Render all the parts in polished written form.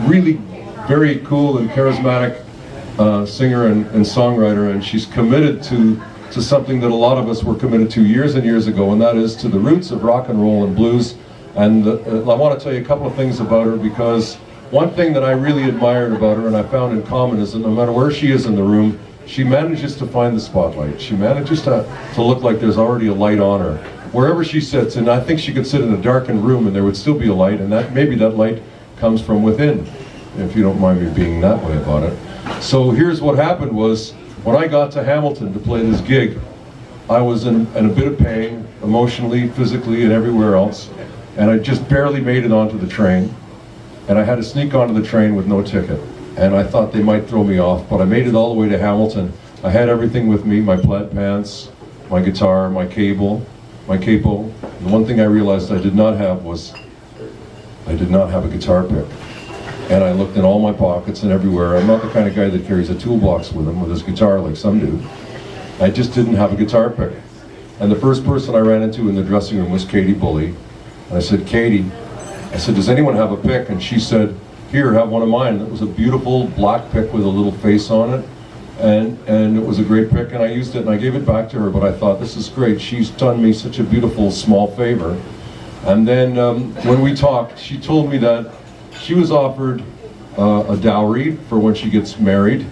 really very cool and charismatic singer and songwriter, and she's committed to something that a lot of us were committed to years and years ago, and that is to the roots of rock and roll and blues. And I want to tell you a couple of things about her, because one thing that I really admired about her and I found in common is that no matter where she is in the room, she manages to find the spotlight. She manages to look like there's already a light on her. Wherever she sits, and I think she could sit in a darkened room and there would still be a light, and that maybe that light comes from within, if you don't mind me being that way about it. So here's what happened was, when I got to Hamilton to play this gig, I was in a bit of pain, emotionally, physically, and everywhere else, and I just barely made it onto the train, and I had to sneak onto the train with no ticket, and I thought they might throw me off, but I made it all the way to Hamilton. I had everything with me, my plaid pants, my guitar, my capo. The one thing I realized I did not have was, I did not have a guitar pick. And I looked in all my pockets and everywhere. I'm not the kind of guy that carries a toolbox with him with his guitar like some do. I just didn't have a guitar pick. And the first person I ran into in the dressing room was Katie Bulley. And I said, Katie, I said, does anyone have a pick? And she said, here, have one of mine. It was a beautiful black pick with a little face on it. And it was a great pick, and I used it and I gave it back to her, but I thought, this is great. She's done me such a beautiful small favor. And then when we talked, she told me that she was offered a dowry for when she gets married,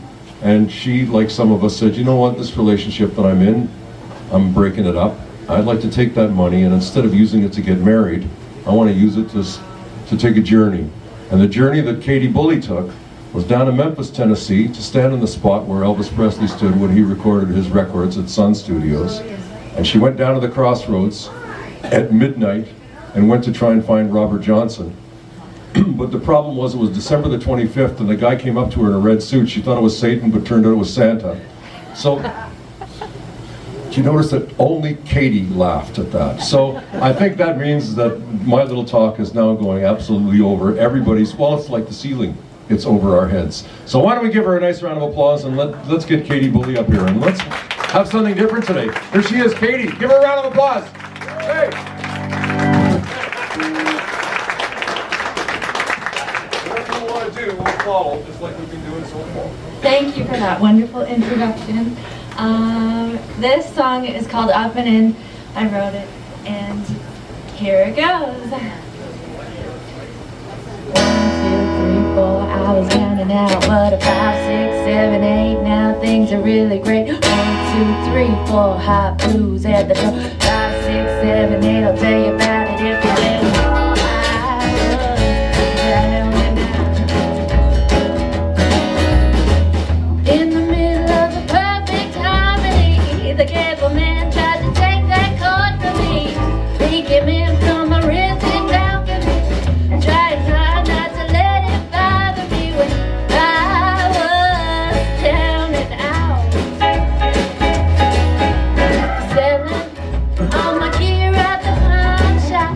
and she, like some of us, said, you know what, this relationship that I'm in, I'm breaking it up. I'd like to take that money, and instead of using it to get married, I want to use it to take a journey. And the journey that Katie Bulley took was down to Memphis, Tennessee, to stand in the spot where Elvis Presley stood when he recorded his records at Sun Studios. And she went down to the crossroads at midnight and went to try and find Robert Johnson. But the problem was, it was December the 25th, and the guy came up to her in a red suit. She thought it was Satan, but turned out it was Santa. So she noticed that only Katie laughed at that. So I think that means that my little talk is now going absolutely over everybody's, well, it's like the ceiling. It's over our heads. So why don't we give her a nice round of applause, and let's get Katie Bulley up here, and let's have something different today. Here she is, Katie. Give her a round of applause. Hey. Whatever you want to do, we'll follow, just like we've been doing so far. Thank you for that wonderful introduction. This song is called Up and In. I wrote it, and here it goes. 4, I was down and out, but a 5, 6, 7, 8, now things are really great. 1, 2, 3, 4, hot blues at the door. 5, 6, 7, 8, I'll tell you about it if you live. In the middle of the perfect harmony, the careful man tried to take that chord from me. He came in from a rented balcony and tried hard not to let it bother me when I was down and out, selling all my gear at the pawn shop.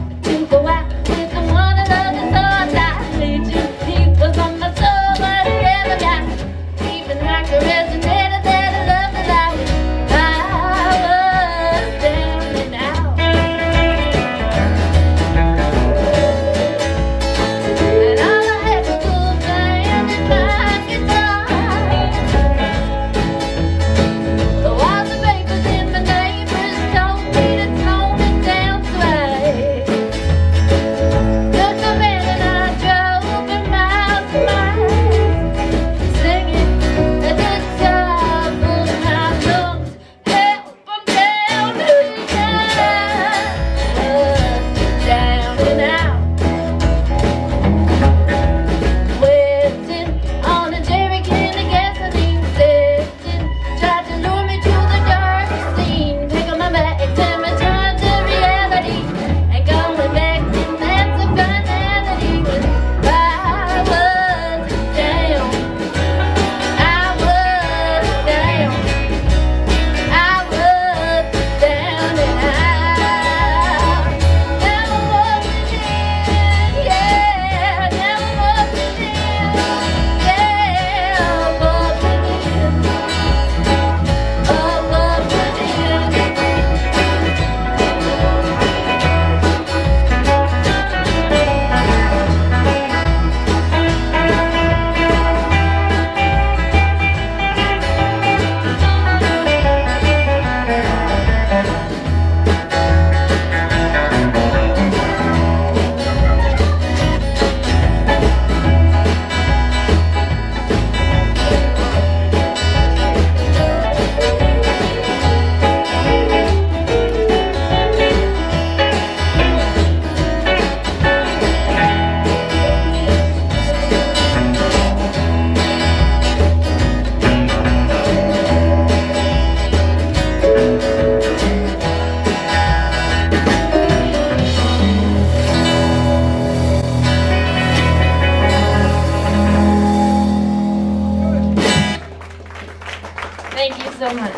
so much.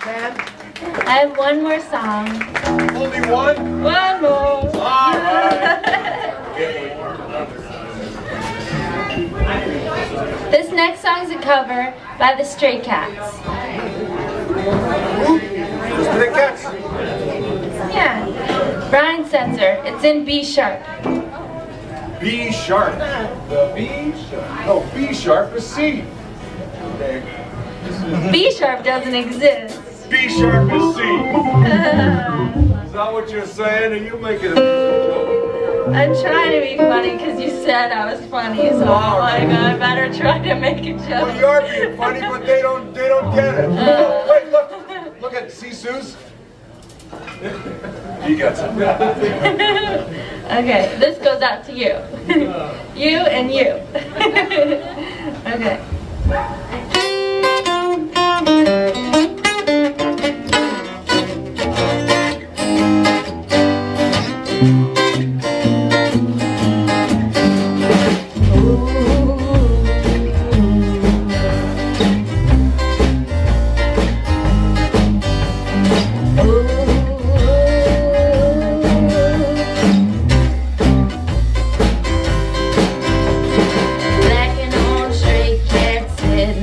Sam? I have one more song. Only one? One more. All right. This next song's a cover by the Stray Cats. The Stray Cats. Yeah. Brian Setzer. It's in B sharp. B sharp. The B sharp. No, B sharp is C. Okay. B sharp doesn't exist. B sharp is C. Is that what you're saying? And you make it a joke. I'm trying to be funny because you said I was funny, so I'm like, I better try to make a Well, joke. you're being funny, but they don't get it. Oh, wait, look at Sisu's. You got some. Okay, this goes out to you. You and you. Okay. Black and orange stray cats sitting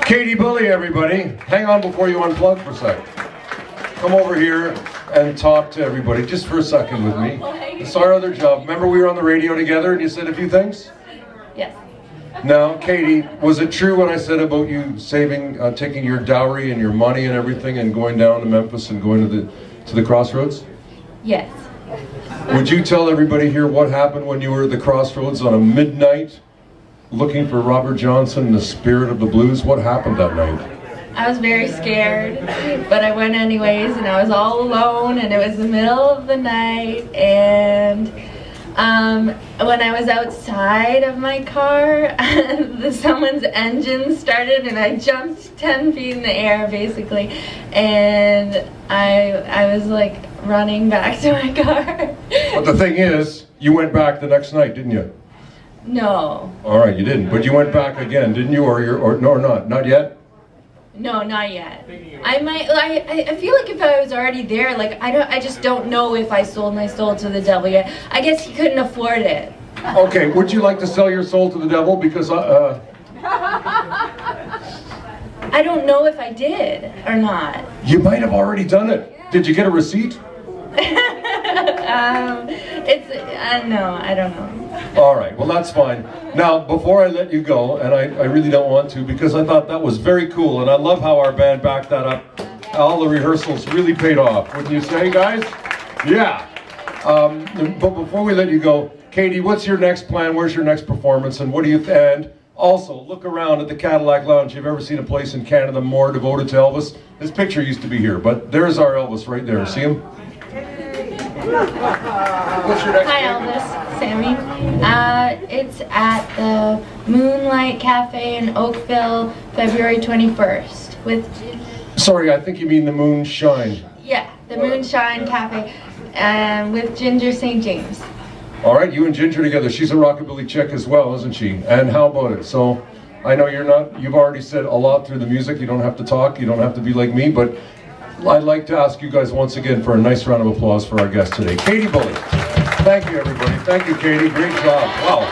Katie Bulley, everybody. Hang on before you unplug for a sec. Come over here and talk to everybody just for a second with me. It's our other job. Remember we were on the radio together and you said a few things? Yes. Now, Katie, was it true what I said about you saving, taking your dowry and your money and everything and going down to Memphis and going to the crossroads? Yes. Would you tell everybody here what happened when you were at the crossroads on a midnight looking for Robert Johnson, the spirit of the blues? What happened that night? I was very scared, but I went anyways, and I was all alone, and it was the middle of the night, and when I was outside of my car, someone's engine started, and I jumped 10 feet in the air, basically, and I was like running back to my car. But the thing is, you went back the next night, didn't you? No. All right, you didn't, but you went back again, didn't you? Or not? Not yet? No, not yet. I might. I feel like if I was already there, like I just don't know if I sold my soul to the devil yet. I guess he couldn't afford it. Okay, would you like to sell your soul to the devil? Because I don't know if I did or not. you might have already done it. Did you get a receipt? No, I don't know. All right, well that's fine. Now, before I let you go, and I really don't want to, because I thought that was very cool, and I love how our band backed that up. All the rehearsals really paid off, wouldn't you say, guys? Yeah. But before we let you go, Katie, what's your next plan? Where's your next performance? And what do you, and also, look around at the Cadillac Lounge. If you've ever seen a place in Canada more devoted to Elvis, this picture used to be here, but there's our Elvis right there. See him? What's your next Hi, plan? Elvis, Sammy. It's at the Moonlight Cafe in Oakville, February 21st. Sorry, I think you mean the Moonshine. Yeah, the Moonshine Cafe, with Ginger St. James. All right, you and Ginger together. She's a rockabilly chick as well, isn't she? And how about it? So, I know you've already said a lot through the music. You don't have to talk. You don't have to be like me, but I'd like to ask you guys once again for a nice round of applause for our guest today, Katie Bulley. Thank you, everybody. Thank you, Katie. Great job. Wow.